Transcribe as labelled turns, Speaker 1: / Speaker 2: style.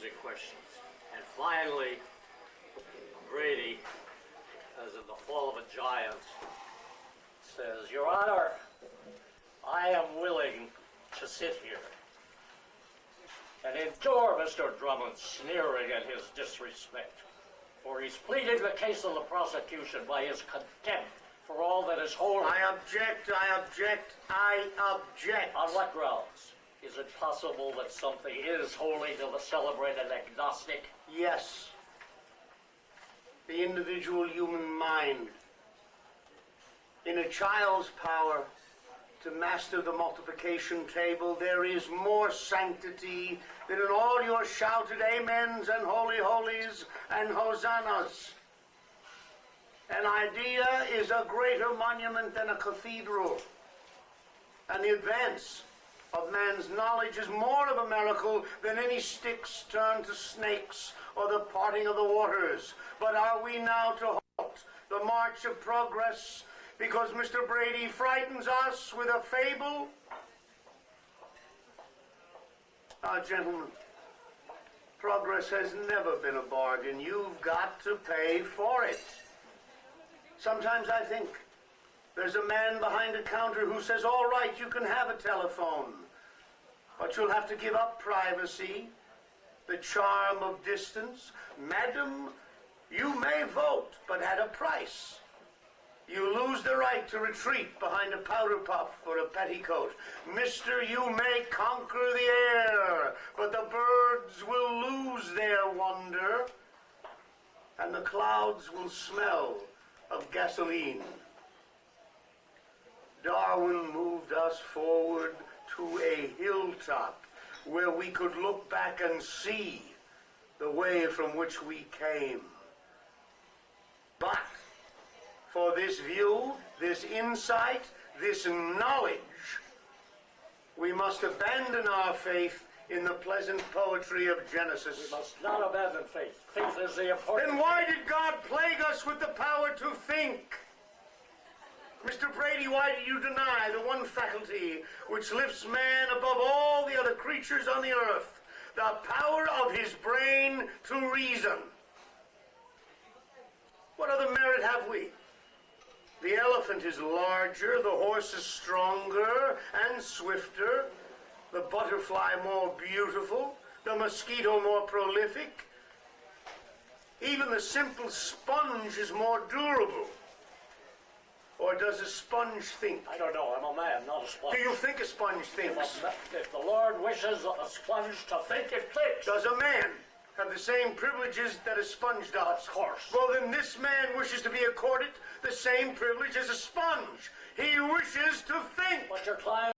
Speaker 1: basic questions. And finally, Brady, as in the Fall of a Giant, says, Your Honor, I am willing to sit here and endure Mr. Drummond's sneering and his disrespect, for he's pleaded the case of the prosecution by his contempt for all that is holy.
Speaker 2: I object.
Speaker 1: On what grounds? Is it possible that something is holy to the celebrated agnostic?
Speaker 2: Yes. The individual human mind. In a child's power to master the multiplication table, there is more sanctity than in all your shouted amens and holy holies and hosannas. An idea is a greater monument than a cathedral, and the advance of man's knowledge is more of a miracle than any sticks turned to snakes or the parting of the waters. But are we now to halt the march of progress because Mr. Brady frightens us with a fable? Now, gentlemen, progress has never been a bargain. You've got to pay for it. Sometimes I think there's a man behind a counter who says, all right, you can have a telephone, but you'll have to give up privacy, the charm of distance. Madam, you may vote, but at a price. You lose the right to retreat behind a powder puff or a petticoat. Mister, you may conquer the air, but the birds will lose their wonder, and the clouds will smell of gasoline. Darwin moved us forward to a hilltop where we could look back and see the way from which we came. But for this view, this insight, this knowledge, we must abandon our faith in the pleasant poetry of Genesis.
Speaker 1: We must not abandon faith. Faith is the important.
Speaker 2: Then why did God plague us with the power to think? Mr. Brady, why do you deny the one faculty which lifts man above all the other creatures on the earth, the power of his brain to reason? What other merit have we? The elephant is larger, the horse is stronger and swifter, the butterfly more beautiful, the mosquito more prolific. Even the simple sponge is more durable. Or does a sponge think?
Speaker 1: I don't know. I'm a man, not a sponge.
Speaker 2: Do you think a sponge thinks?
Speaker 1: If the Lord wishes a sponge to think, it thinks.
Speaker 2: Does a man have the same privileges that a sponge does?
Speaker 1: Of course.
Speaker 2: Well, then this man wishes to be accorded the same privilege as a sponge. He wishes to think.
Speaker 1: But your client